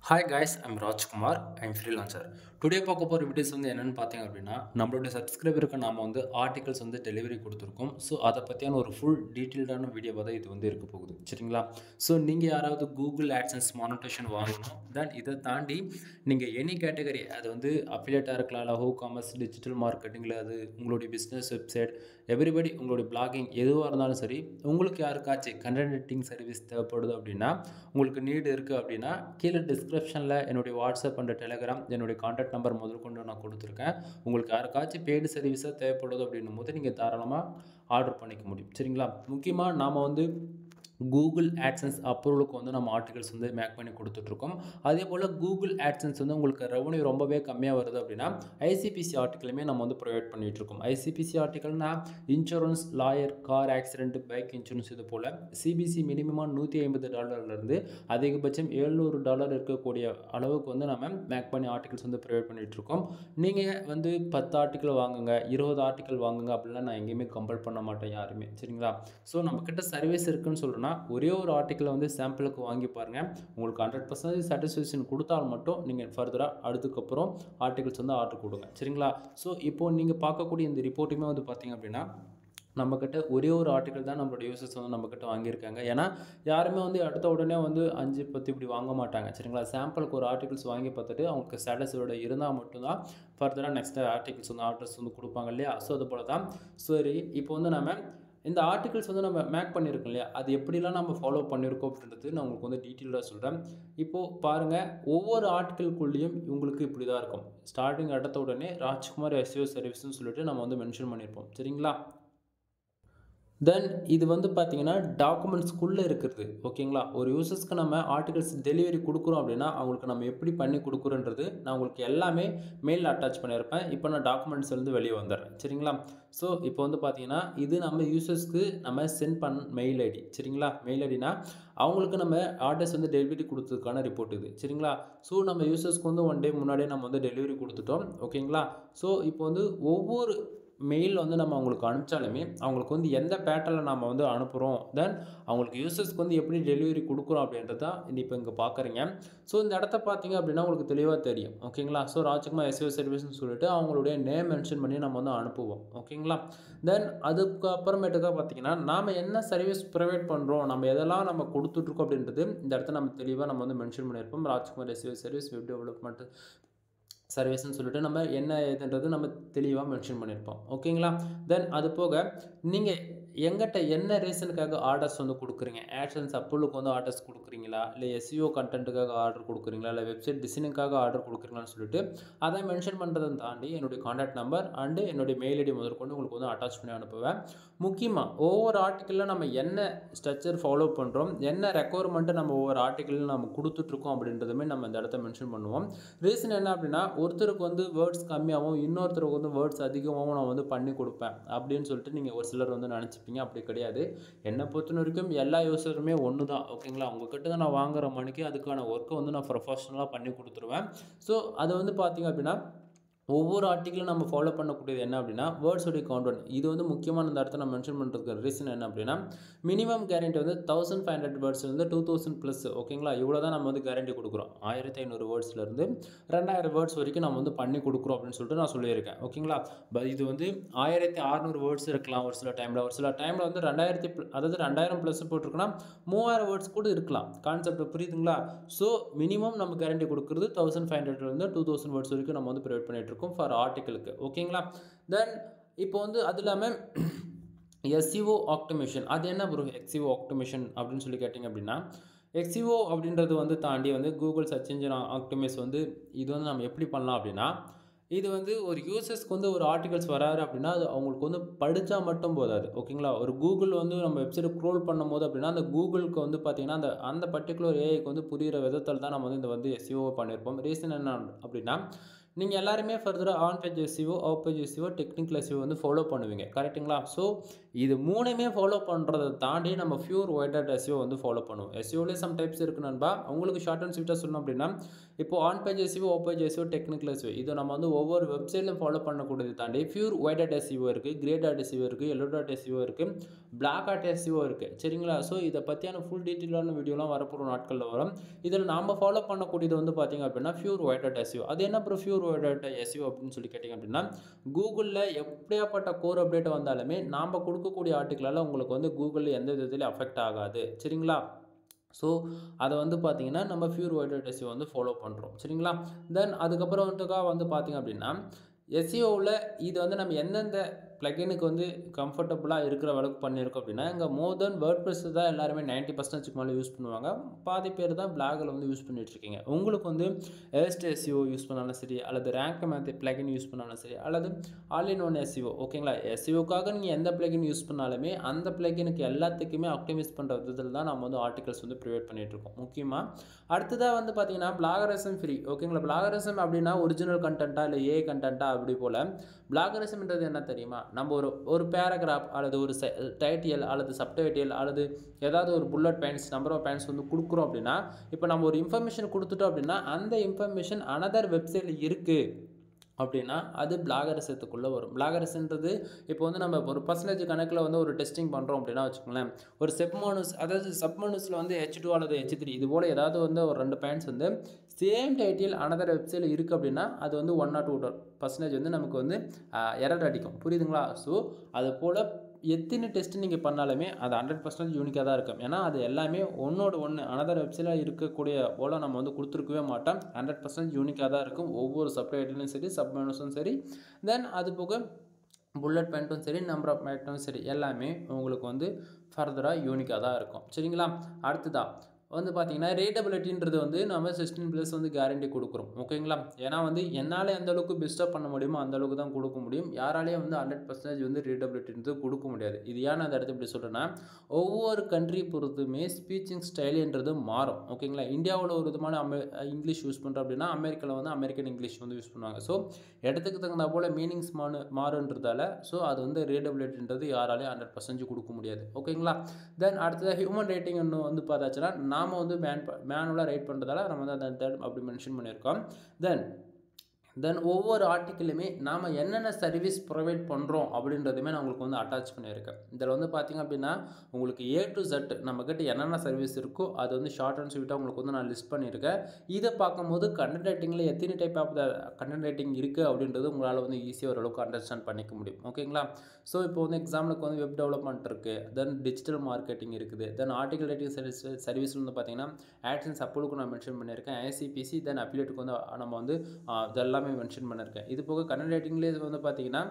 Hi guys, I'm Rajkumar. I'm freelancer. Today பார்க்க போகிற videos என்னென்னு பார்த்தீங்க அப்படின்னா நம்மளுடைய சப்ஸ்கிரைபருக்கு நாம் ஆர்டிகல்ஸ் டெலிவரி கொடுத்துருக்கோம். ஸோ அதை பற்றியான ஒரு ஃபுல் டீட்டெயில்டான வீடியோவாக தான் இது இருக்க போகுது. சரிங்களா? ஸோ நீங்கள் யாராவது கூகுள் ஆட்சன்ஸ் மானிட்டேஷன் வாங்கணும், தென் இதை தாண்டி நீங்கள் எனி கேட்டகரி, அது அஃபிலியேட்டாக இருக்கலாம், இல்லை ஹோ காமர்ஸ், டிஜிட்டல் மார்க்கெட்டிங்கில், அது உங்களுடைய பிஸ்னஸ் வெப்சைட், எவ்ரிபடி உங்களுடைய பிளாகிங் எதுவாக இருந்தாலும் சரி, உங்களுக்கு யாருக்காச்சும் கண்டென்ட் எடிட்டிங் சர்வீஸ் தேவைப்படுது அப்படின்னா, உங்களுக்கு நீடு இருக்குது அப்படின்னா, கீழே டிஸ்கிரிப்ஷனில் என்னுடைய வாட்ஸ்அப் அண்ட் டெலிகிராம், என்னுடைய கான்டாக்ட் நம்பர் முதற்கொண்டு நான் கொடுத்துருக்கேன். உங்களுக்கு யாருக்காச்சும் பெய்டு சர்வீஸாக தேவைப்படுது அப்படின்னும் போது நீங்கள் தாராளமாக ஆர்டர் பண்ணிக்க முடியும். சரிங்களா? முக்கியமாக நாம் கூகுள் ஆட்சன்ஸ் அப்ரூவலுக்கு நம்ம ஆர்டிகல்ஸ் மேக் பண்ணி கொடுத்துட்ருக்கோம். அதே போல் கூகுள் ஆட்சன்ஸ் உங்களுக்கு ரெவன்யூ ரொம்பவே கம்மியாக வருது அப்படின்னா ஐசிபிசி ஆர்டிக்கலுமே நம்ம ப்ரொவைட் பண்ணிகிட்ருக்கோம். ஐசிபிசி ஆர்டிக்கல்னா insurance, lawyer, car accident, bike insurance, இது போல் சிபிசி மினிமமாக $150 அதிகபட்சம் $700 இருக்கக்கூடிய அளவுக்கு நம்ம மேக் பண்ணி ஆர்டிகல்ஸ் ப்ரொவைட் பண்ணிகிட்ருக்கோம். நீங்கள் 10 ஆர்டிக்கல் வாங்குங்க, 20 ஆர்டிக்கல் வாங்குங்க அப்படின்லாம் நான் எங்கேயுமே கம்பல் பண்ண மாட்டேன் யாருமே. சரிங்களா? ஸோ நம்மக்கிட்ட சர்வீஸ் இருக்குன்னு சொல்கிறேன்னா ஒரே ஒரு ஆர்டிக்கலை சாம்பிளுக்கு வாங்கி பாருங்கள். உங்களுக்கு 100% சாட்டிஸ்ஃபேக்ஷன் கொடுத்தால் மட்டும் நீங்கள் ஃபர்தராக அதுக்கப்புறம் ஆர்டிகல்ஸ் ஆர்டர் கொடுங்க. சரிங்களா? ஸோ இப்போது நீங்கள் பார்க்கக்கூடிய இந்த ரிப்போர்ட்டுமே பார்த்தீங்க அப்படின்னா நம்மக்கிட்ட ஒரே ஒரு ஆர்டிக்கல் தான் நம்மளோட யூசர்ஸ் நம்மக்கிட்ட வாங்கியிருக்காங்க. ஏன்னா யாருமே எடுத்த உடனே 5-10 இப்படி வாங்க மாட்டாங்க. சரிங்களா? சாம்பிளுக்கு ஒரு ஆர்டிகல்ஸ் வாங்கி பார்த்துட்டு அவங்களுக்கு சாட்டிஸ்ஃபைடு இருந்தால் மட்டும்தான் ஃபர்தராக நெக்ஸ்ட் ஆர்டிகல்ஸ் ஆர்டர்ஸ் கொடுப்பாங்க இல்லையா? ஸோ அது போல் தான். சரி, இப்போ நம்ம இந்த ஆர்டிகல்ஸ் நம்ம மேக் பண்ணியிருக்கோம் இல்லையா, அது எப்படிலாம் நம்ம ஃபாலோ பண்ணியிருக்கோம் அப்படின்றது நான் உங்களுக்கு டீட்டெயிலாக சொல்கிறேன். இப்போது பாருங்கள், ஒவ்வொரு ஆர்டிக்கலுக்குள்ளேயும் உங்களுக்கு இப்படி தான் இருக்கும். ஸ்டார்டிங் எடுத்த உடனே ராஜ்குமார் எஸ்இஓ சர்வீஸ்னு சொல்லிட்டு நம்ம மென்ஷன் பண்ணியிருப்போம். சரிங்களா? தென் இது பார்த்தீங்கன்னா டாக்குமெண்ட்ஸ்குள்ளே இருக்கிறது. ஓகேங்களா? ஒரு யூசர்ஸ்க்கு நம்ம ஆர்டிகல்ஸ் டெலிவரி கொடுக்குறோம் அப்படின்னா அவங்களுக்கு நம்ம எப்படி பண்ணி கொடுக்குறோன்றது நான் உங்களுக்கு எல்லாமே மெயில் அட்டாச் பண்ணியிருப்பேன். இப்போ நான் டாக்குமெண்ட்ஸ்லேருந்து வெளியே வந்துடுறேன். சரிங்களா? ஸோ இப்போ பார்த்தீங்கன்னா இது நம்ம யூசர்ஸ்க்கு நம்ம சென்ட் பண்ண மெயில் ஐடி. சரிங்களா? மெயில் ஐடினா அவங்களுக்கு நம்ம ஆர்டர்ஸ் டெலிவரி கொடுத்ததுக்கான ரிப்போர்ட் இது. சரிங்களா? ஸோ நம்ம யூசர்ஸ்க்கு 1 டே முன்னாடியே நம்ம டெலிவரி கொடுத்துட்டோம். ஓகேங்களா? ஸோ இப்போ ஒவ்வொரு மெயில் நம்ம அவங்களுக்கு அனுப்பிச்சாலுமே அவங்களுக்கு எந்த பேட்டர்னில் நாம் அனுப்புகிறோம், தென் அவங்களுக்கு யூசர்ஸ்க்கு எப்படி டெலிவரி கொடுக்குறோம் அப்படின்றது தான் இப்போ இங்கே பார்க்குறீங்க. ஸோ இந்த இடத்த பார்த்தீங்க அப்படின்னா உங்களுக்கு தெளிவாக தெரியும். ஓகேங்களா? ஸோ ராஜ்குமார் எஸ்இஓ சர்வீஸ்னு சொல்லிட்டு அவங்களுடைய நேம் மென்ஷன் பண்ணி நம்ம அனுப்புவோம். ஓகேங்களா? தென் அதுக்கு அப்புறமேட்டுக்காக பார்த்தீங்கன்னா நாம் என்ன சர்வீஸ் ப்ரொவைட் பண்ணுறோம், நம்ம எதெல்லாம் நம்ம கொடுத்துட்ருக்கோம் அப்படின்றது இந்த இடத்த நம்ம தெளிவாக நம்ம மென்ஷன் பண்ணியிருப்போம். Rajkumar SEO service, web development சர்வீஸ்ன்னு சொல்லிட்டு நம்ம என்ன ஏதுன்றது நம்ம தெளிவாக மென்ஷன் பண்ணியிருப்போம். ஓகேங்களா? தென் அது போக நீங்கள் எங்கிட்ட என்ன ரீசனுக்காக ஆர்டர்ஸ் கொடுக்குறீங்க, ஆட்சன்ஸ் அப்ரூவலுக்கு ஆர்டர்ஸ் கொடுக்குறீங்களா, இல்லை எஸ்இஓ கண்டென்ட்டுக்காக ஆர்டர் கொடுக்குறீங்களா, இல்லை வெப்சைட் டிசைனிங்காக ஆர்டர் கொடுக்குறீங்களான்னு சொல்லிட்டு அதை மென்ஷன் பண்ணுறதை தாண்டி என்னுடைய கான்டாக்ட் நம்பர் அண்டு என்னுடைய மெயில் ஐடி முதற்கொண்டு உங்களுக்கு அட்டாச் பண்ணி அனுப்புவேன். முக்கியமாக ஒவ்வொரு ஆர்டிக்கலில் நம்ம என்ன ஸ்ட்ரக்சர் ஃபாலோ பண்ணுறோம், என்ன ரெக்குவயர்மெண்ட்டு நம்ம ஒவ்வொரு ஆர்டிக்கலில் நம்ம கொடுத்துட்ருக்கோம் அப்படின்றதுமே நம்ம இந்த இடத்த மென்ஷன் பண்ணுவோம். ரீசன் என்ன அப்படின்னா ஒருத்தருக்கு வேர்ட்ஸ் கம்மியாகவும் இன்னொருத்தருக்கு வேர்ட்ஸ் அதிகமாகவும் நான் பண்ணி கொடுப்பேன் அப்படின்னு சொல்லிட்டு நீங்கள் ஒரு சிலர் நினச்சிப்பீங்க. அப்படி கிடையாது. என்னை பொறுத்த வரைக்கும் எல்லா யூசருமே ஒன்று தான். ஓகேங்களா? உங்ககிட்ட தான் நான் வாங்குற மணிக்கு அதுக்கான ஒர்க்கை நான் ப்ரொஃபஷனலாக பண்ணி கொடுத்துருவேன். ஸோ அது பார்த்தீங்க அப்படின்னா ஒவ்வொரு ஆர்டிக்கலும் நம்ம ஃபாலோ பண்ணக்கூடியது என்ன அப்படின்னா வேர்ட்ஸோடைய கவுண்ட். இது முக்கியமான இந்த இடத்த நான் மென்ஷன் பண்ணுறதுக்கு ரீசன் என்ன அப்படின்னா மினிமம் கேரண்டி 1500 வேர்ட்ஸ் 2000+. ஓகேங்களா? இவ்வளோ தான் நம்ம கேரண்டி கொடுக்குறோம். 1500 வேர்ட்ஸ்லேருந்து 2000 வேர்ட்ஸ் வரைக்கும் நம்ம பண்ணி கொடுக்குறோம் அப்படின்னு சொல்லிட்டு நான் சொல்லியிருக்கேன். ஓகேங்களா? இது 1600 வேர்ட்ஸ் இருக்கலாம் ஒரு சில டைமில். 2000 அதாவது 2000+ போட்டிருக்குன்னா 3000 வேர்ட்ஸ் கூட இருக்கலாம். கான்செப்ட் புரியுதுங்களா? ஸோ மினிமம் நம்ம கேரண்டி கொடுக்குறது 1500 2000 வேர்ட்ஸ் வரைக்கும் நம்ம ப்ரொவைட் பண்ணிட்டு ஃபார் ஆர்டிக்கலுக்கு. ஓகேங்களா? தென் இப்போ அது இல்லாமல் எஸ்இஓ ஆப்டிமேஷன், அது என்ன ப்ரோ எஸ்இஓ ஆப்டிமேஷன் அப்படின்னு சொல்லி கேட்டிங்க அப்படின்னா எஸ்இஓ அப்படின்றது தாண்டி கூகுள் சர்ச் இன்ஜின் ஆப்டிமைஸ் இது நம்ம எப்படி பண்ணலாம் அப்படின்னா இது ஒரு யூசர்ஸ்க்கு ஒரு ஆர்டிகல்ஸ் வராரு அப்படின்னா அது அவங்களுக்கு படித்தா மட்டும் போதாது. ஓகேங்களா? ஒரு கூகுள் நம்ம வெப்சைட் க்ரோல் பண்ணும்போது அப்படின்னா அந்த கூகுளுக்கு பார்த்தீங்கன்னா அந்த பர்டிகுலர் ஏஐக்கு புரிகிற விதத்தில் தான் நம்ம இந்த எஸ்இஓ பண்ணியிருப்போம். ரீசன் என்ன அப்படின்னா நீங்கள் எல்லாருமே ஃபர்தராக on page SEO, off page SEO, technical SEO follow பண்ணுவீங்க. கரெக்டுங்களா? ஸோ இது மூணுமே ஃபாலோ பண்ணுறதை தாண்டி நம்ம பியூர் ஒயிட் எஸ்இஓ ஃபாலோ பண்ணுவோம். எஸ்இஓலேயே சம் டைப்ஸ் இருக்குது நண்பா. உங்களுக்கு ஷார்ட் அண்ட் ஸ்வீட்டாக சொல்லணும் அப்படின்னா இப்போ on page SEO, off page SEO, technical SEO இது நம்ம ஒவ்வொரு வெப்சைட்லையும் ஃபாலோ பண்ணக்கூடியது தாண்டி பியூர் ஒயிட் எஸ்இஓ இருக்குது, கிரே டாட் எஸ்இஓ இருக்குது, எல்லோ டாட் எஸ்இஓ இருக்குது, பிளாக் ஹாட் எஸ்இஓ இருக்குது சரிங்களா. ஸோ இதை பற்றியான ஃபுல் டீட்டெயிலான வீடியோலாம் வரப்போகிற நாட்களில் வரும். இதில் நாம் ஃபாலோ பண்ணக்கூடியது வந்து பார்த்திங்க அப்படின்னா பியூர் ஒயிட் ஹாட் எஸ்இஓ. அது என்ன bro pure white hot SEO அப்படின்னு சொல்லி கேட்டிங்க அப்படின்னா, கூகுளில் எப்படியாப்பட்ட கோர் அப்டேட் வந்தாலுமே நாம் கொடுக்கக்கூடிய ஆர்டிக்கலால் உங்களுக்கு வந்து கூகுளில் எந்த விதத்துலையும் அஃபெக்ட் ஆகாது சரிங்களா. ஸோ அதை வந்து பார்த்திங்கன்னா நம்ம பியூர் ஒயிட் ஹாட் எஸ்இஓ வந்து ஃபாலோ பண்ணுறோம் சரிங்களா. தென் அதுக்கப்புறம் வந்து பார்த்திங்க அப்படின்னா எஸ்இஓவில் இது வந்து நம்ம எந்தெந்த ப்ளகினுக்கு வந்து கம்ஃபர்டபுளாக இருக்கிற அளவுக்கு பண்ணியிருக்கோம் அப்படின்னா, இங்கே மோர் தென் வேர்ட்ப்ரெஸ் தான் எல்லாருமே 90% மேலே யூஸ் பண்ணுவாங்க. பாதி பேர் தான் பிளாகில் வந்து யூஸ் பண்ணிகிட்ருக்கீங்க. உங்களுக்கு வந்து ஏஸ்ட் எஸ்இஓ யூஸ் பண்ணாலும் சரி, அல்லது ரேங்க் மேத் ப்ளகின் யூஸ் பண்ணாலும் சரி, அல்லது ஆல் இன் ஒன் எஸ்இஓ ஓகேங்களா. எஸ்இஓக்காக நீங்கள் எந்த ப்ளகின் யூஸ் பண்ணாலுமே அந்த ப்ளகினுக்கு எல்லாத்துக்குமே ஆப்டிமைஸ் பண்ணுற விதத்தில் தான் நம்ம வந்து ஆர்டிகல்ஸ் வந்து ப்ரிவேட் பண்ணிகிட்ருக்கோம் முக்கியமாக. அடுத்ததாக வந்து பார்த்திங்கன்னா பிளாகரிசம் ஃப்ரீ ஓகேங்களா. பிளாகரிசம் அப்படின்னா ஒரிஜினல் கண்டென்ட்டாக இல்லை ஏ கண்டென்ட்டாக அப்படி போல். பிளாகரிசம்ன்றது என்ன தெரியுமா, நம்ம ஒரு பேராகிராஃப் அல்லது ஒரு டைட்டில் அல்லது சப்டைட்டில் அல்லது ஏதாவது ஒரு bullet points number of points வந்து கொடுக்குறோம் அப்படின்னா, இப்போ நம்ம ஒரு இன்ஃபர்மேஷன் கொடுத்துட்டோம் அப்படின்னா அந்த இன்ஃபர்மேஷன் அனதர் வெப்சைட்டில் இருக்குது அப்படின்னா அது பிளாகரிசத்துக்குள்ளே வரும். பிளாகரிசன்றது இப்போ வந்து நம்ம ஒரு பர்சன்டேஜ் கணக்கில் வந்து ஒரு டெஸ்டிங் பண்ணுறோம் அப்படின்னா வச்சுக்கோங்களேன், ஒரு செப்மோனஸ் அதாவது சப்மோனஸில் வந்து H2 அல்லது H3 இது போல் ஏதாவது வந்து ஒரு 2 பாயிண்ட்ஸ் வந்து சேம் டைட்டில் அனதர் வெப்சைட்டில் இருக்குது அப்படின்னா அது வந்து 1 or 2% வந்து நமக்கு வந்து எரர் அடிக்கும் புரியுதுங்களா. ஸோ அது போல் எத்தனை டெஸ்ட் நீங்கள் பண்ணாலுமே அது 100% யூனிக்காக தான் இருக்கும். ஏன்னா அது எல்லாமே ஒன்னோட ஒன்று அனதர் வெப்சைட்டில் இருக்கக்கூடிய போல் நம்ம வந்து கொடுத்துருக்கவே மாட்டோம். 100% யூனிக்காக தான் இருக்கும். ஒவ்வொரு சப்டைட்டிலும் சரி சப்மெனுஸும் சரி தென் அது போக புல்லட் பாயிண்ட்டும் சரி நம்பர் ஆஃப் பாயிண்ட்டும் சரி எல்லாமே உங்களுக்கு வந்து ஃபர்தராக யூனிக்காக தான் இருக்கும் சரிங்களா. அடுத்ததாக வந்து பார்த்திங்கன்னா ரீடபிலிட்டின்றது வந்து நம்ம 16+ வந்து கேரண்டி கொடுக்குறோம் ஓகேங்களா. ஏன்னா வந்து என்னால் எந்த அளவுக்கு பெஸ்ட்டாக பண்ண முடியுமோ அந்த அளவுக்கு தான் கொடுக்க முடியும். யாராலேயும் வந்து 100% வந்து ரீடபிலிட்டின்றது கொடுக்க முடியாது. இது ஏன் அந்த இடத்துல இப்படி சொல்கிறேன்னா, ஒவ்வொரு கண்ட்ரி பொறுத்துமே ஸ்பீச்சிங் ஸ்டைலுன்றது மாறும் ஓகேங்களா. இந்தியாவில் ஒரு விதமான இங்கிலீஷ் யூஸ் பண்ணுறோம் அப்படின்னா அமெரிக்காவில் வந்து அமெரிக்கன் இங்கிலீஷ் வந்து யூஸ் பண்ணுவாங்க. ஸோ இடத்துக்கு தகுந்த போல் மீனிங்ஸ் மாறுன்றதால ஸோ அது வந்து ரீடபிலிட்டின்றது யாராலையும் 100% கொடுக்க முடியாது ஓகேங்களா. தென் அடுத்ததாக ஹியூமன் ரேட்டிங் ஒன்று வந்து பார்த்தாச்சுன்னா நாம் வந்து மேனுவலாக ரைட் பண்ணுறதால நம்ம வந்து அந்த அப்படி மென்ஷன் பண்ணியிருக்கோம். தென் ஒவ்வொரு ஆர்டிக்கிளுமே நாம் என்னென்ன சர்வீஸ் ப்ரொவைட் பண்ணுறோம் அப்படின்றதுமே நான் உங்களுக்கு வந்து அட்டாச் பண்ணியிருக்கேன். இதில் வந்து பார்த்திங்க அப்படின்னா உங்களுக்கு A to Z நம்மக்கிட்ட என்னென்ன சர்வீஸ் இருக்கோ அது வந்து ஷார்ட் அண்ட் ஸ்வீட்டாக உங்களுக்கு வந்து நான் லிஸ்ட் பண்ணியிருக்கேன். இதை பார்க்கும்போது கண்டென்ட் ரைட்டிங்கில் எத்தனை டைப் ஆஃப் கண்டென்ட் ரைட்டிங் இருக்குது அப்படின்றது உங்களால் வந்து ஈஸியாக ஓரளவுக்கு அண்டர்ஸ்டாண்ட் பண்ணிக்க முடியும் ஓகேங்களா. ஸோ இப்போ வந்து எக்ஸாம்பிளுக்கு வந்து வெப் டெவலப்மெண்ட் இருக்குது, தென் டிஜிட்டல் மார்க்கெட்டிங் இருக்குது, தென் ஆர்டிகல் ரைட்டிங் சர்வீஸ் வந்து பார்த்திங்கன்னா AdSense அப்போலுக்கு நான் மென்ஷன் பண்ணியிருக்கேன், ICPC தென் அஃபிலியேட்டுக்கு வந்து நம்ம வந்து இதெல்லாம் மென்ஷன் பண்ணியிருக்கேன். இது போக கண்டென்ட் ரைட்டிங்லேயே வந்து பார்த்தீங்கன்னா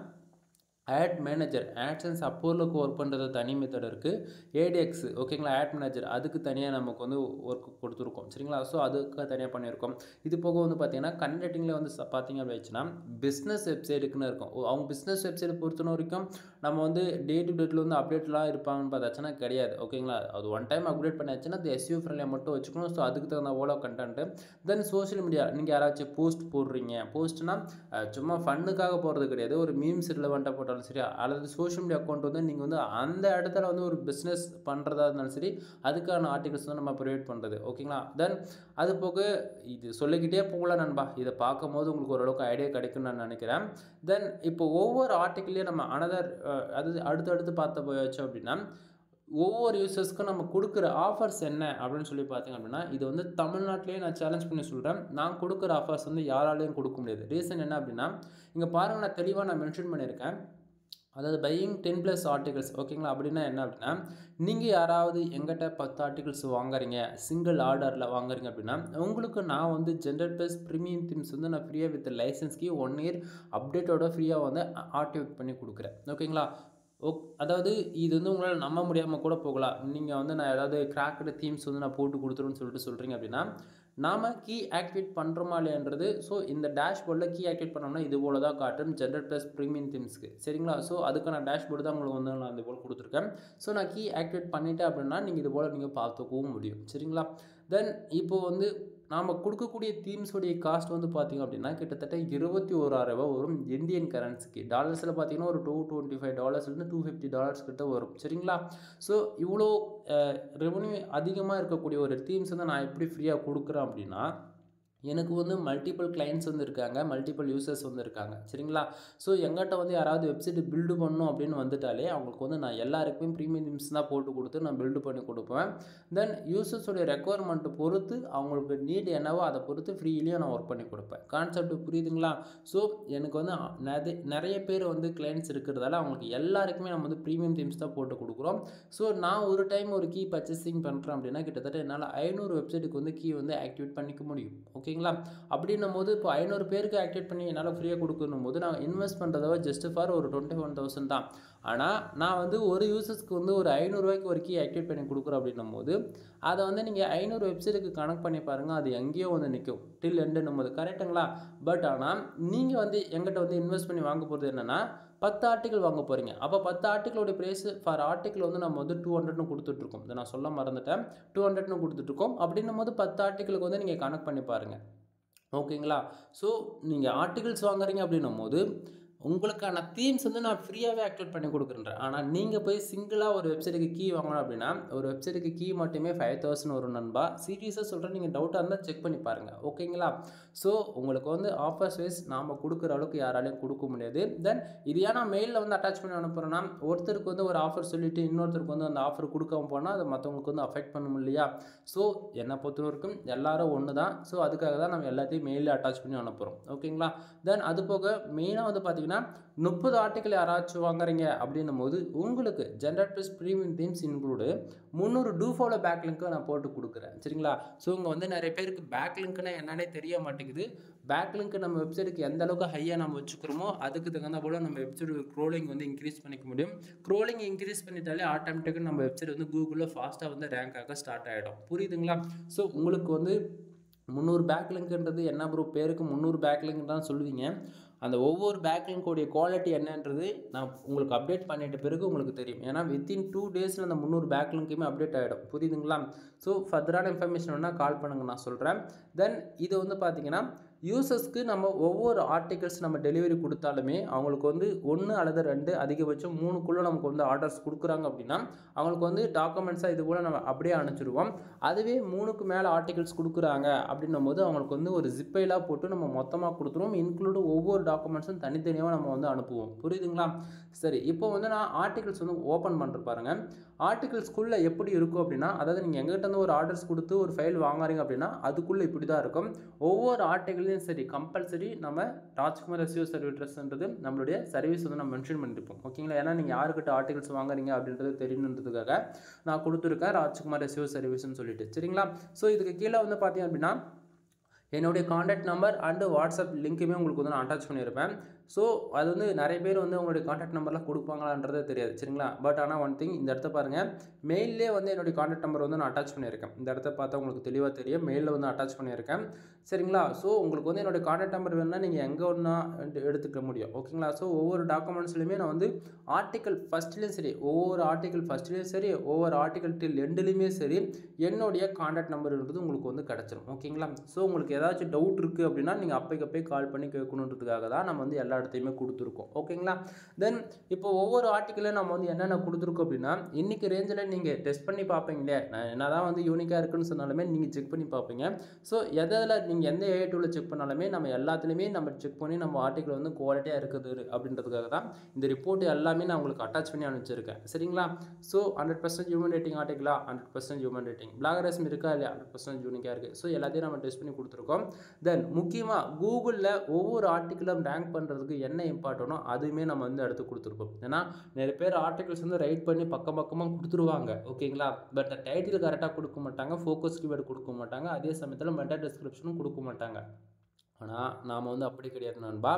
ஆட் மேனேஜர் AdSense அப்போலுக்கு ஒர்க் பண்ணுறது தனி மெத்தட் இருக்குது. ADX ஓகேங்களா ஆட் மேனேஜர் அதுக்கு தனியாக நமக்கு வந்து ஒர்க் கொடுத்துருக்கோம் சரிங்களா. ஸோ அதுக்கு தனியாக பண்ணியிருக்கோம். இது போக வந்து பார்த்திங்கன்னா கண்டென்ட் ரைட்டிங்கில் வந்து பார்த்திங்க அப்படின்னா பிஸ்னஸ் வெப்சைட்டுக்குன்னு இருக்கும். அவங்க பிஸ்னஸ் வெப்சைட் பொறுத்த வரைக்கும் நம்ம வந்து டே டு டேட்டில் வந்து அப்டேட்லாம் இருப்பாங்கன்னு பார்த்தாச்சுன்னா கிடையாது ஓகேங்களா. அது ஒன் டைம் அப்டேட் பண்ணியாச்சுன்னா அது SEO ஃப்ரெண்ட்லியாக மட்டும் வச்சுக்கணும். ஸோ அதுக்கு தகுந்த போல கண்டென்ட்டு. தென் சோஷியல் மீடியா நீங்கள் யாராச்சும் போஸ்ட் போடுறீங்க, போஸ்ட்னால் சும்மா ஃபன்னுக்காக போடுறது கிடையாது, ஒரு மீம்ஸ் ரிலவெண்ட்டாக போட்டாலும் சரி அல்லது சோஷியல் மீடியா அக்கௌண்ட் வந்து நீங்கள் வந்து அந்த இடத்துல வந்து ஒரு பிஸ்னஸ் பண்ணுறதா இருந்தாலும் சரி அதுக்கான ஆர்டிகல்ஸ் வந்து நம்ம ப்ரொவைட் பண்ணுறது ஓகேங்களா. தென் அது போக இது சொல்லிக்கிட்டே போகலாம் நண்பா, இதை பார்க்கும்போது உங்களுக்கு ஓரளவுக்கு ஐடியா கிடைக்கும்னு நான் நினைக்கிறேன். தென் இப்போ ஒவ்வொரு ஆர்டிக்கிளையும் நம்ம அது அடுத்தடுத்து பார்த்து போயாச்சு அப்படின்னா ஒவ்வொரு யூசர்ஸ்க்கும் நம்ம கொடுக்குற ஆஃபர்ஸ் என்ன அப்படின்னு சொல்லி பார்த்தீங்க அப்படின்னா இது வந்து தமிழ்நாட்டிலேயே நான் சேலஞ்ச் பண்ணி சொல்கிறேன், நான் கொடுக்குற ஆஃபர்ஸ் வந்து யாராலையும் கொடுக்க முடியாது. ரீசன் என்ன அப்படின்னா இங்கே பாருங்கள், நான் தெளிவாக நான் மென்ஷன் பண்ணியிருக்கேன். அதாவது பையிங் 10+ ஆர்டிகல்ஸ் ஓகேங்களா. அப்படின்னா என்ன அப்படின்னா நீங்கள் யாராவது எங்கிட்ட 10 ஆர்டிகல்ஸ் வாங்குறீங்க, சிங்கிள் ஆர்டரில் வாங்குறீங்க அப்படின்னா உங்களுக்கு நான் வந்து ஜென்ரல்+ ப்ரீமியம் தீம்ஸ் வந்து நான் ஃப்ரீயாக வித் லைசன்ஸ்க்கு 1 year அப்டேட்டோட ஃப்ரீயாக வந்து ஆக்டிவேட் பண்ணி கொடுக்குறேன் ஓகேங்களா. அதாவது இது வந்து உங்களால் நம்ப முடியாமல் கூட போகலாம். நீங்கள் வந்து நான் ஏதாவது கிராக்கடு தீம்ஸ் வந்து நான் போட்டு கொடுத்துருன்னு சொல்கிறீங்க அப்படின்னா நாம் கீ ஆக்டிவேட் பண்ணுறோமா இல்லையான்றது. ஸோ இந்த டேஷ்போர்டில் கீ ஆக்டிவேட் பண்ணோம்னா இது போல் தான் காட்டும் ஜென்ரல்+ ப்ரீமியம் தீம்ஸ்க்கு சரிங்களா. ஸோ அதுக்கான டேஷ்போர்டு தான் உங்களுக்கு வந்து நான் இது போல் கொடுத்துருக்கேன். ஸோ நான் கீ ஆக்டிவேட் பண்ணிட்டேன் அப்படின்னா நீங்கள் இது போல் நீங்கள் பார்த்துக்கவும் முடியும் சரிங்களா. தென் இப்போது வந்து நாம் கொடுக்கக்கூடிய தீம்ஸோடைய காஸ்ட் வந்து பார்த்திங்க அப்படின்னா கிட்டத்தட்ட 21,000 வரும் இந்தியன் கரன்சிக்கு. டாலர்ஸில் பார்த்திங்கன்னா ஒரு $225 $250 கிட்ட வரும் சரிங்களா. ஸோ இவ்வளோ ரெவன்யூ அதிகமாக இருக்கக்கூடிய ஒரு தீம்ஸ் வந்து நான் எப்படி ஃப்ரீயாக கொடுக்குறேன் அப்படின்னா எனக்கு வந்து மல்டிபிள் கிளைண்ட்ஸ் வந்து இருக்காங்க, மல்டிபிள் யூசர்ஸ் வந்து இருக்காங்க. சரிங்களா? ஸோ எங்கிட்ட வந்து யாராவது வெப்சைட் பில்டு பண்ணணும் அப்படின்னு வந்துட்டாலே, அவங்களுக்கு வந்து நான் எல்லாருக்குமே ப்ரீமியம் தீம்ஸ் தான் போட்டு குடுத்து நான் பில்டு பண்ணி குடுப்பேன். தென் யூசர்ஸோடைய ரெக்வயர்மெண்ட் பொறுத்து, அவங்களுக்கு நீட் என்னவோ அத பொறுத்து ஃப்ரீலியும் நான் ஒர்க் பண்ணி குடுப்பேன். கான்செப்ட் புரியுதுங்களா? ஸோ எனக்கு வந்து நெறைய பேர் வந்து கிளைண்ட்ஸ் இருக்கிறதால, அவங்களுக்கு எல்லாருக்குமே நம்ம வந்து ப்ரீமியம் தீம்ஸ் தான் போட்டு குடுக்குறோம். ஸோ நான் ஒரு டைம் ஒரு கீ பர்ச்சேசிங் பண்றேன் அப்படின்னா, கிட்டத்தட்ட என்னால 500 வெப்சைட்டுக்கு வந்து கீ வந்து ஆக்டிவேட் பண்ணிக்க முடியும். ஓகேங்களா? அப்படின்னும்போது இப்போ 500 பேருக்கு ஆக்டிவேட் பண்ணி என்னால் ஃப்ரீயாக கொடுக்கணும்போது நான் இன்வெஸ்ட் பண்ணுறத ஜஸ்ட் ஃபார் ஒரு 21,000 தான். ஆனால் நான் வந்து ஒரு யூசர்ஸ்க்கு வந்து ஒரு ரூ. 500 ஒரு கீ ஆக்டிவேட் பண்ணி கொடுக்குறோம் அப்படின்னும்போது அதை வந்து நீங்கள் 500 வெப்சைட்டுக்கு கனெக்ட் பண்ணி பாருங்கள், அது எங்கேயோ வந்து நிற்கும் டில் எண்டுன்னும் போது. கரெக்டுங்களா? பட் ஆனால் நீங்கள் வந்து எங்கிட்ட வந்து இன்வெஸ்ட் பண்ணி வாங்க போகிறது என்னென்னா 10 ஆர்டிக்கல் வாங்க போகிறீங்க. அப்போ 10 ஆர்டிக்கலோடைய ப்ரைஸ் ஃபார் ஆர்டிக்கல் வந்து நம்ம வந்து 200ன்னு கொடுத்துட்ருக்கோம். இதை நான் சொல்ல மறந்துட்டேன். 200ன்னு கொடுத்துட்ருக்கோம். அப்படின்னும் போது 10 ஆர்டிக்கலுக்கு வந்து நீங்கள் கனெக்ட் பண்ணி பாருங்கள். ஓகேங்களா? ஸோ நீங்கள் ஆர்டிகல்ஸ் வாங்குறீங்க அப்படின்னும்போது உங்களுக்கான தீம்ஸ் வந்து நான் ஃப்ரீயாகவே ஆக்டிவேட் பண்ணி கொடுக்குறேன். ஆனால் நீங்கள் போய் சிங்கிளாக ஒரு வெப்சைட்டுக்கு கீ வாங்கணும் அப்படின்னா ஒரு வெப்சைட்டுக்கு கீ மட்டுமே 5,000 வரும் நண்பா. சீரியஸாக சொல்கிறேன், நீங்கள் டவுட்டாக இருந்தால் செக் பண்ணி பாருங்கள். ஓகேங்களா? ஸோ உங்களுக்கு வந்து ஆஃபர்ஸ் வைஸ் நாம் கொடுக்குற அளவுக்கு யாராலையும் கொடுக்க முடியாது. தென் இது ஏன்னா மெயிலில் வந்து அட்டாச் பண்ணி அனுப்புகிறோன்னா ஒருத்தருக்கு வந்து ஒரு ஆஃபர் சொல்லிவிட்டு இன்னொருத்தருக்கு வந்து அந்த ஆஃபர் கொடுக்காம போனால் அது மற்றவங்களுக்கு வந்து அஃபெக்ட் பண்ணும் இல்லையா? ஸோ என்னை பொறுத்த வரைக்கும் எல்லாரும் ஒன்று தான். ஸோ அதுக்காக தான் நம்ம எல்லாத்தையும் மெயிலில் அட்டாச் பண்ணி அனுப்புகிறோம். ஓகேங்களா? தென் அது போக மெயினாக வந்து பார்த்தீங்கன்னா 30 ஆர்டிக்கல் யாராச்சும் வாங்குறீங்க அப்படின்னும் போது உங்களுக்கு generate plus premium themes include 300 do follow back லிங்க்கை நான் போட்டு கொடுக்குறேன். சரிங்களா? ஸோ இங்கே வந்து நிறைய பேருக்கு பேக் லிங்க்னா என்னன்னே தெரிய மாட்டேங்குது. பேக் லிங்க் நம்ம வெப்சைட்டுக்கு எந்த அளவுக்கு ஹையாக நம்ம வச்சுக்கிறோமோ அதுக்கு தகுந்த போல் நம்ம வெப்சைட் க்ரோலிங் வந்து இன்க்ரீஸ் பண்ணிக்க முடியும். க்ரோலிங் இன்க்ரீஸ் பண்ணிட்டாலே ஆட்டோமேட்டிக்காக நம்ம வெப்சைட் வந்து கூகுளில் ஃபாஸ்ட்டாக வந்து ரேங்க் ஆக ஸ்டார்ட் ஆகிடும். புரியுதுங்களா? ஸோ உங்களுக்கு வந்து 300 பேக் லிங்க்ன்றது என்ன ப்ரோ பேருக்கு 300 பேக் லிங்க் தான் சொல்லுவீங்க. அந்த ஒவ்வொரு பேக் லிங்க்கோடைய குவாலிட்டி என்னன்றது நான் உங்களுக்கு அப்டேட் பண்ணிட்ட பிறகு உங்களுக்கு தெரியும். ஏன்னா வித்தின் 2 டேஸில் அந்த 300 பேக் லிங்க்குமே அப்டேட் ஆகிடும். புரியுதுங்களா? ஸோ ஃபர்தரான இன்ஃபர்மேஷன் வேணால் கால் பண்ணுங்கள், நான் சொல்கிறேன். தென் இது வந்து பார்த்தீங்கன்னா யூசர்ஸ்க்கு நம்ம ஒவ்வொரு ஆர்டிகல்ஸ் நம்ம டெலிவரி கொடுத்தாலுமே அவங்களுக்கு வந்து 1 அல்லது 2 அதிகபட்சம் 3க்குள்ளே நமக்கு வந்து ஆர்டர்ஸ் கொடுக்குறாங்க அப்படின்னா அவங்களுக்கு வந்து டாக்குமெண்ட்ஸாக இது போல் நம்ம அப்படியே அனுப்பிச்சிடுவோம். அதுவே 3க்கு மேலே ஆர்டிகல்ஸ் கொடுக்குறாங்க அப்படின்னும் போது அவங்களுக்கு வந்து ஒரு ஜிப்பைலாக போட்டு நம்ம மொத்தமாக கொடுத்துருவோம். இன்க்ளூடு ஒவ்வொரு டாக்குமெண்ட்ஸும் தனித்தனியாக நம்ம வந்து அனுப்புவோம். புரியுதுங்களா? சரி, இப்போ வந்து நான் ஆர்டிகல்ஸ் வந்து ஓப்பன் பண்ணுற பாருங்கள். ஆர்டிகல்ஸ்குள்ளே எப்படி இருக்கும் அப்படின்னா, அதாவது நீங்கள் எங்கிட்ட வந்து ஒரு ஆர்டர்ஸ் கொடுத்து ஒரு ஃபைல் வாங்குறீங்க அப்படின்னா அதுக்குள்ளே இப்படி தான் இருக்கும். ஒவ்வொரு ஆர்டிகளையும் சரி கம்பல்சரி நம்ம ராஜ்குமார் SEO சர்வீஸ்ன்றது நம்மளுடைய சர்வீஸ் வந்து நம்ம மென்ஷன் பண்ணியிருப்போம். ஓகேங்களா? ஏன்னா நீங்கள் யாருக்கிட்ட ஆர்டிகல்ஸ் வாங்குறீங்க அப்படின்றது தெரியணுன்றதுக்காக நான் கொடுத்துருக்கேன் ராஜ்குமார் SEO சர்வீஸ்ன்னு சொல்லிட்டு. சரிங்களா? ஸோ இதுக்கு கீழே வந்து பார்த்தீங்க அப்படின்னா என்னுடைய காண்டாக்ட் நம்பர் அண்டு வாட்ஸ்அப் லிங்க்குமே உங்களுக்கு வந்து நான் அட்டாச் பண்ணியிருப்பேன். ஸோ அது வந்து நிறைய பேர் வந்து உங்களுடைய காண்டாக்ட் நம்பர்லாம் கொடுப்பாங்களான்றது தெரியாது. சரிங்களா? பட் ஆனால் ஒன் திங், இந்த இடத்த பாருங்கள், மெயிலே வந்து என்னுடைய காண்டாக்ட் நம்பர் வந்து நான் அட்டாச் பண்ணியிருக்கேன். இந்த இடத்த பார்த்தா உங்களுக்கு தெளிவாக தெரியும், மெயிலில் வந்து அட்டாச் பண்ணியிருக்கேன். சரிங்களா? ஸோ உங்களுக்கு வந்து என்னுடைய காண்டாக்ட் நம்பர் வேணுன்னா நீங்கள் எங்கே ஒன்றா எடுத்துக்க முடியும். ஓகேங்களா? ஸோ ஒவ்வொரு டாக்குமெண்ட்ஸ்லையுமே நான் வந்து ஆர்டிக்கல் ஃபஸ்ட்லேயும் சரி, ஒவ்வொரு ஆர்டிக்கல் ஃபஸ்ட்லேயும் சரி, ஒவ்வொரு ஆர்டிக்கல் டில் எண்டுலேயுமே சரி என்னுடைய காண்டாக்ட் நம்பர்ன்றது உங்களுக்கு வந்து கிடச்சிரும். ஓகேங்களா? ஸோ உங்களுக்கு ஏதாச்சும் டவுட் இருக்குது அப்படின்னா நீங்கள் அப்பைக்கப்பே கால் பண்ணி கேட்கணுன்றதுக்காக தான் நம்ம வந்து எல்லா இடத்தையுமே கொடுத்துருக்கோம். ஓகேங்களா? தென் இப்போ ஒவ்வொரு ஆர்டிக்கலையும் நம்ம வந்து என்னென்ன கொடுத்துருக்கோம் அப்படின்னா இன்றைக்கி ரேஞ்சில் நீங்கள் டெஸ்ட் பண்ணி பார்ப்பீங்களே, நான் என்ன தான் வந்து யூனிக்காக இருக்குன்னு சொன்னாலுமே நீங்கள் செக் பண்ணி பார்ப்பீங்க. ஸோ எதில் நீங்கள் எந்த AI டூவில் செக் பண்ணாலுமே நம்ம எல்லாத்துலேயுமே நம்ம செக் பண்ணி நம்ம ஆர்டிக்கல் வந்து குவாலிட்டியாக இருக்குது அப்படின்றதுக்காக தான் இந்த ரிப்போர்ட் எல்லாமே நான் உங்களுக்கு அட்டாச் பண்ணி அனுப்பிச்சிருக்கேன். சரிங்களா? ஸோ 100% ஹியூமன் ரேட்டிங் ஆர்டிக்கலா 100% ஹியூமன் ரேட்டிங், பிளாகரிசம் இருக்கா இல்லையா 100% யூனிக்காக இருக்குது. ஸோ எல்லாத்தையும் நம்ம டெஸ்ட் பண்ணி கொடுத்துருக்கோம். தென் முக்கியமாக கூகுளில் ஒவ்வொரு ஆர்டிக்கலும் ரேங்க் பண்ணுறதுக்கு என்ன இம்பார்ட்டனோ அதுவுமே நம்ம வந்து எடுத்து கொடுத்துருப்போம். ஏன்னா நிறைய பேர் ஆர்டிகல்ஸ் வந்து ரைட் பண்ணி பக்கமாக கொடுத்துருவாங்க. ஓகேங்களா? பட் டைட்டில் கரெக்டாக கொடுக்க மாட்டாங்க, ஃபோக்கஸ் கீவேர்டு கொடுக்க மாட்டாங்க, அதே சமயத்தில் மெட்டா டிஸ்கிரிப்ஷனும் கொடுக்க மாட்டாங்க. ஆனால் நாம் வந்து அப்படி கிடையாது நண்பா.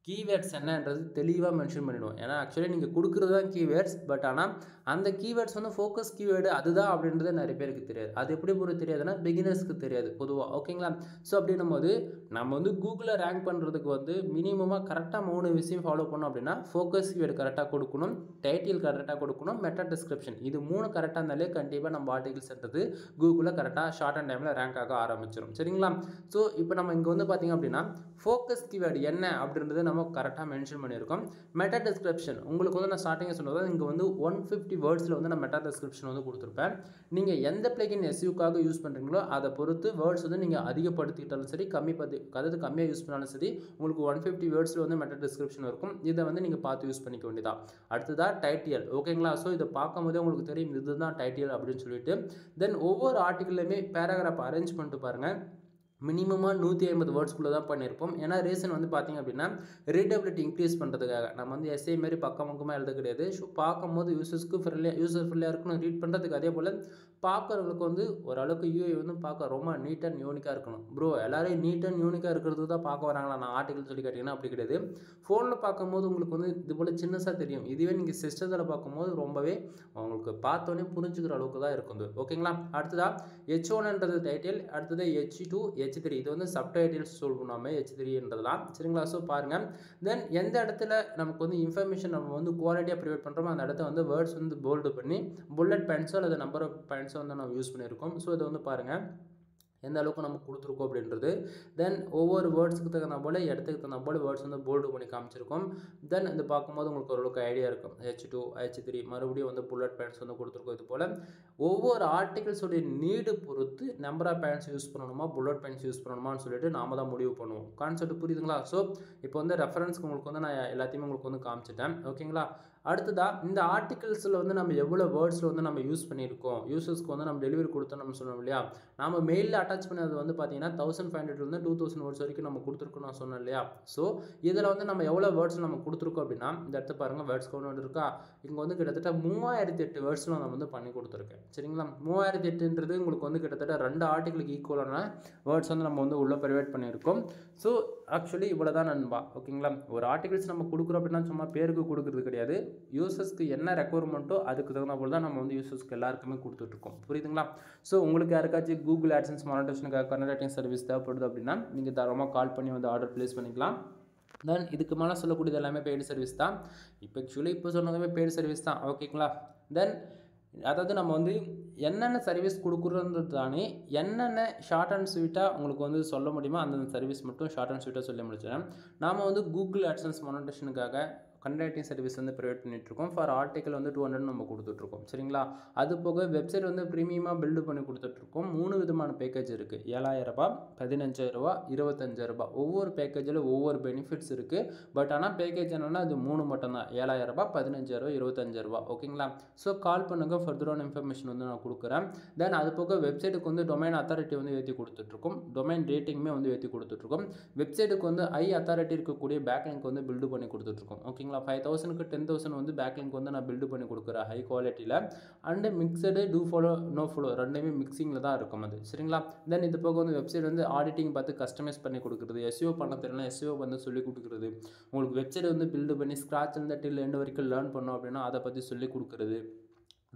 கீவேர்ட்ஸ் என்னன்றது தெளிவாக மென்ஷன் பண்ணிவிடுவோம். ஏன்னா ஆக்சுவலி நீங்கள் கொடுக்குறது தான் கீவேர்ட்ஸ், பட் ஆனால் அந்த கீவேர்ட்ஸ் வந்து ஃபோக்கஸ் கீவேர்டு அதுதான் அப்படின்றது நிறைய பேருக்கு தெரியாது. அது எப்படி ஒரு தெரியாதுன்னா பிகினர்ஸ்க்கு தெரியாது பொதுவாக. ஓகேங்களா? ஸோ அப்படின்னும் போது நம்ம வந்து கூகுளில் ரேங்க் பண்ணுறதுக்கு வந்து மினிமமாக கரெக்டாக 3 விஷயம் ஃபாலோ பண்ணோம் அப்படின்னா ஃபோக்கஸ் கீவேர்டு கரெக்டாக கொடுக்கணும், டைட்டில் கரெக்டாக கொடுக்கணும், மெட்டா டிஸ்கிரிப்ஷன், இது 3 கரெக்டாக இருந்தாலே கண்டிப்பாக நம்ம ஆர்டிகல்ஸ்ன்றது கூகுளில் கரெக்டாக ஷார்ட் அண்ட் டைமில் ரேங்க் ஆக ஆரம்பிச்சிடும். சரிங்களா? ஸோ இப்போ நம்ம இங்கே வந்து பார்த்திங்க அப்படின்னா ஃபோக்கஸ் கீவேர்டு என்ன அப்படின்றது நம்ம கரெக்டாக மென்ஷன் பண்ணியிருக்கோம். மெட்டா டிஸ்கிரிப்ஷன் உங்களுக்கு வந்து நான் ஸ்டார்டிங்காக சொன்னது இங்கே வந்து 150 வேர்ட்ஸில் வந்து நான் மெட்டா டிஸ்கிரிப்ஷன் வந்து கொடுத்துருப்பேன். நீங்கள் எந்த பிளகின் எஸ்யூக்காக யூஸ் பண்ணுறீங்களோ அதை பொறுத்து வேர்ட்ஸ் வந்து நீங்கள் அதிகப்படுத்திக்கிட்டாலும் சரி அதாவது கம்மியாக யூஸ் பண்ணாலும் சரி உங்களுக்கு 150 வேர்ட்ஸில் வந்து மெட்டா டிஸ்கிரிப்ஷன் இருக்கும். இதை வந்து நீங்கள் பார்த்து யூஸ் பண்ணிக்க வேண்டியதான். அடுத்ததாக டைட்டில். ஓகேங்களா? ஸோ இதை பார்க்கும்போதே உங்களுக்கு தெரியும் இதுதான் டைட்டில் அப்படின்னு சொல்லிட்டு. தென் ஒவ்வொரு ஆர்டிக்கிளுமே பேராகிராஃப் அரேஞ்ச் பண்ணிட்டு பாருங்கள். மினிமமாக 150 வேர்ட்ஸ்குள்ளே தான் பண்ணியிருப்போம். ஏன்னா ரீசன் வந்து பார்த்திங்க அப்படின்னா ரீடபிலிட்டி இன்க்ரீஸ் பண்ணுறதுக்காக. நம்ம வந்து எஸ்ஏ மாரி பக்கமாக எழுத கிடையாது. ஸோ பார்க்கும்போது யூசர் ஃப்ரெண்ட்லியாக இருக்கணும் ரீட் பண்ணுறதுக்கு. அதே போல் பார்க்குறவங்களுக்கு வந்து ஓரளவுக்கு யூஐ வந்து பார்க்க ரொம்ப நீட் அண்ட் யூனிக்காக இருக்கணும். ப்ரோ எல்லாரையும் நீட் அண்ட் யூனிக்காக இருக்கிறதுக்கு தான் பார்க்க வராங்களா நான் ஆர்டிகல் சொல்லி கேட்டிங்கன்னா அப்படி கிடையாது. ஃபோனில் பார்க்கும்போது உங்களுக்கு வந்து இது போல் சின்னதாக தெரியும். இதுவே நீங்கள் சிஸ்டத்தில் பார்க்கும்போது ரொம்பவே உங்களுக்கு பார்த்தோன்னே புரிஞ்சுக்கிற அளவுக்கு தான் இருக்குது. ஓகேங்களா? அடுத்ததாக H1ன்றது டைட்டில், அடுத்தது H2 H3 இது வந்து சப்டைட்டில்ஸ் சொல்லுவோம் நம்ம H3ன்றதுலாம். சரிங்களா? ஸோ பாருங்கள். தென் எந்த இடத்துல நமக்கு வந்து இன்ஃபர்மேஷன் நம்ம வந்து குவாலிட்டியாக ப்ரிவேட் பண்ணுறோமோ அந்த இடத்த வந்து வேர்ட்ஸ் வந்து போல்டு பண்ணி புல்லட் பாயிண்ட்ஸோ அல்லது நம்பர் ஆஃப் பாயிண்ட்ஸோ வந்து நம்ம யூஸ் பண்ணியிருக்கோம். ஸோ இதை வந்து பாருங்கள் எந்த அளவுக்கு நம்ம கொடுத்துருக்கோம் அப்படின்றது. தென் ஒவ்வொரு வேர்ட்ஸுக்கு தகுந்த போல் இடத்துக்கு தகுந்த போல் வேர்ட்ஸ் வந்து போல்டு பண்ணி காமிச்சிருக்கோம். தென் இது பார்க்கும்போது உங்களுக்கு ஓரளவுக்கு ஐடியா இருக்கும். H2 H3 மறுபடியும் வந்து புல்லட் பாயிண்ட்ஸ் வந்து கொடுத்துருக்கோம். இது போல் ஒவ்வொரு ஆர்டிகல்ஸோடைய நீடு பொறுத்து நம்பர் ஆஃப் பாயிண்ட்ஸ் யூஸ் பண்ணணுமா புல்லட் பாயிண்ட்ஸ் யூஸ் பண்ணணுமான்னு சொல்லிட்டு நாம தான் முடிவு பண்ணுவோம். கான்செப்ட் புரியுதுங்களா? ஸோ இப்போ வந்து ரெஃபரன்ஸ்க்கு உங்களுக்கு வந்து நான் எல்லாத்தையுமே உங்களுக்கு வந்து காமிச்சிட்டேன். ஓகேங்களா? அடுத்ததாக இந்த ஆர்டிகல்ஸில் வந்து நம்ம எவ்வளோ வேர்ட்ஸில் வந்து நம்ம யூஸ் பண்ணியிருக்கோம் யூசர்ஸ்க்கு வந்து நம்ம டெலிவரி கொடுத்தோம் நம்ம சொன்னோம் இல்லையா. நம்ம மெயிலில் அட்டாச் பண்ணது வந்து பார்த்தீங்கன்னா 1500 2000 வேர்ட்ஸ் வரைக்கும் நம்ம கொடுத்துருக்கோம் நான் சொன்னேன் இல்லையா. ஸோ இதில் வந்து நம்ம எவ்வளோ வேர்ட்ஸ் நம்ம கொடுத்துருக்கோம் அப்படின்னா இந்த இடத்த பாருங்கள் வேர்ட்ஸ் கவுண்ட் இருக்கா. இங்கே வந்து கிட்டத்தட்ட 3008 வேர்ட்ஸில் நம்ம வந்து பண்ணி கொடுத்துருக்கேன். சரிங்களா? 3008ன்றது உங்களுக்கு வந்து கிட்டத்தட்ட 2 ஆர்டிகளுக்கு ஈக்குவலான வேர்ட்ஸ் வந்து நம்ம வந்து உள்ளே ப்ரைவேட் பண்ணியிருக்கோம். ஸோ ஆக்சுவலி இவ்வளோ தான் நண்பா. ஓகேங்களா? ஒரு ஆர்டிகல்ஸ் நம்ம கொடுக்குறோம் அப்படின்னா சும்மா பேருக்கு கொடுக்குறது கிடையாது. யூசர்ஸ்க்கு என்ன ரெக்குவயர்மெண்ட்டோ அதுக்கு தகுந்த போல் தான் நம்ம வந்து யூசர்ஸ்க்கு எல்லாருக்குமே கொடுத்துட்ருக்கோம். புரியுதுங்களா? ஸோ உங்களுக்கு யாருக்காச்சும் கூகுள் ஆட்சன்ஸ் மானிட்டேஷனுக்காக கன்சல்டிங் சர்வீஸ் தேவைப்படுது அப்படின்னா நீங்கள் தாராளமாக கால் பண்ணி வந்து ஆர்டர் ப்ளேஸ் பண்ணிக்கலாம். தென் இதுக்கு மேலே சொல்லக்கூடியது எல்லாமே பெய்டு சர்வீஸ் தான். இப்போ சொன்னதுமே பெய்டு சர்வீஸ் தான். ஓகேங்களா? தென் அதாவது நம்ம வந்து என்னென்ன சர்வீஸ் கொடுக்குறது தானே என்னென்ன ஷார்ட் அண்ட் ஸ்வீட்டாக உங்களுக்கு வந்து சொல்ல முடியுமோ அந்தந்த சர்வீஸ் மட்டும் ஷார்ட் அண்ட் ஸ்வீட்டாக சொல்லி முடிச்சிடறேன். நாம் வந்து கூகுள் ஆட்சன்ஸ் மானிட்டேஷனுக்காக கண்டக்டிங் சர்வீஸ் வந்து ப்ரொவைட் பண்ணிட்டுருக்கோம். ஃபார் ஆர்டிக்கல் வந்து 200 நம்ம கொடுத்துட்ருக்கோம். சரிங்களா? அது போக வெப்சைட் வந்து ப்ரீமியமாக பில்டு பண்ணி கொடுத்துட்ருக்கோம். 3 விதமான பேக்கேஜ் இருக்குது. 7000 ரூபாய், 15000 25000. ஒவ்வொரு பேக்கேஜில் ஒவ்வொரு பெனிஃபிட்ஸ் இருக்குது. பட் ஆனால் பேக்கேஜ் என்னென்னா அது 3 மட்டும்தான். 7000 ரூபாய், 15000 25000. ஓகேங்களா? ஸோ கால் பண்ணுங்கள். ஃபர்தரான இன்ஃபர்மேஷன் வந்து நான் கொடுக்குறேன். தென் அது போக வெப்சைட்டுக்கு வந்து டொமைன் அத்தாரிட்டி வந்து ஏற்றி கொடுத்துட்ருக்கோம். டொமைன் ரேட்டிங்குமே வந்து ஏற்றி கொடுத்துட்ருக்கோம். வெப்சைட்டுக்கு வந்து அத்தாரிட்டி இருக்கக்கூடிய பேக்லிங்க் வந்து பில்டு பண்ணி கொடுத்துட்ருக்கோம். ஓகேங்களா? 5000க்கு 10,000 வந்து பேக்லிங்க் வந்து நான் பில்டு பண்ணி கொடுக்குறேன் ஹை குவாலிட்டியில். And mixed do follow no follow ரெண்டுமே மிக்சிங்கில் தான் இருக்கும் அது. சரிங்களா? தென் இது போக வந்து வெப்சைட் வந்து ஆடிட்டிங் பார்த்து கஸ்டமைஸ் பண்ணி கொடுக்குறது, எஸ்இஓ பண்ண தெரியல எஸ்இஓ வந்து சொல்லி கொடுக்குறது, உங்களுக்கு வெப்சைட் வந்து பில்டு பண்ணி ஸ்க்ராட்ச்லேருந்து டில் எண்ட் வரைக்கும் லேர்ன் பண்ணோம் அப்படின்னா அதை பற்றி சொல்லி கொடுக்குறது.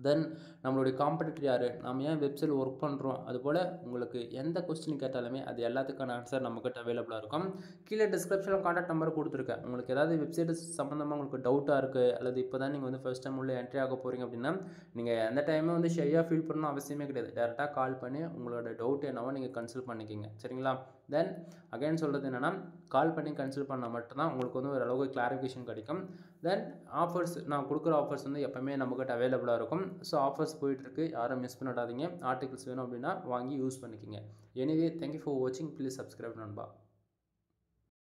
தென் நம்மளுடைய காம்படிட்டர் யார், நம்ம ஏன் வெப்சைட் ஒர்க் பண்ணுறோம், அதுபோல் உங்களுக்கு எந்த கொஸ்டின் கேட்டாலுமே அது எல்லாத்துக்கான ஆன்சர் நம்மக்கிட்ட அவைலபிளாக இருக்கும். கீழே டிஸ்கிரிப்ஷனில் கான்டாக்ட் நம்பர் கொடுத்துருக்கேன். உங்களுக்கு ஏதாவது வெப்சைட் சம்மந்தமாக உங்களுக்கு டவுட்டாக இருக்குது அல்லது இப்போ தான் நீங்கள் வந்து ஃபர்ஸ்ட் டைம் உள்ள என்ட்ரி ஆக போகிறீங்க அப்படின்னா நீங்கள் எந்த டைமும் வந்து ஷையாக ஃபீல் பண்ணணும் அவசியமே கிடையாது. டேரெக்டாக கால் பண்ணி உங்களோட டவுட் என்னவோ நீங்கள் கன்சல்ட் பண்ணிக்கிங்க. சரிங்களா? தென் அகைன் சொல்கிறது என்னென்னா கால் பண்ணி கன்சல்ட் பண்ணால் மட்டும்தான் உங்களுக்கு வந்து ஒரு அளவுக்கு கிளாரிஃபிகேஷன் கிடைக்கும். தென் ஆஃபர்ஸ் நான் கொடுக்குற ஆஃபர்ஸ் வந்து எப்போவுமே நம்மக்கிட்ட அவைலபிளாக இருக்கும். ஸோ ஆஃபர்ஸ் போயிட்டுருக்கு, யாரும் மிஸ் பண்ணிடாதீங்க. ஆர்டிகல்ஸ் வேணும் அப்படின்னா வாங்கி யூஸ் பண்ணிக்கிங்க. எனிவே தேங்க்யூ ஃபார் வாட்சிங். ப்ளீஸ் சப்ஸ்கிரைப் நண்பா.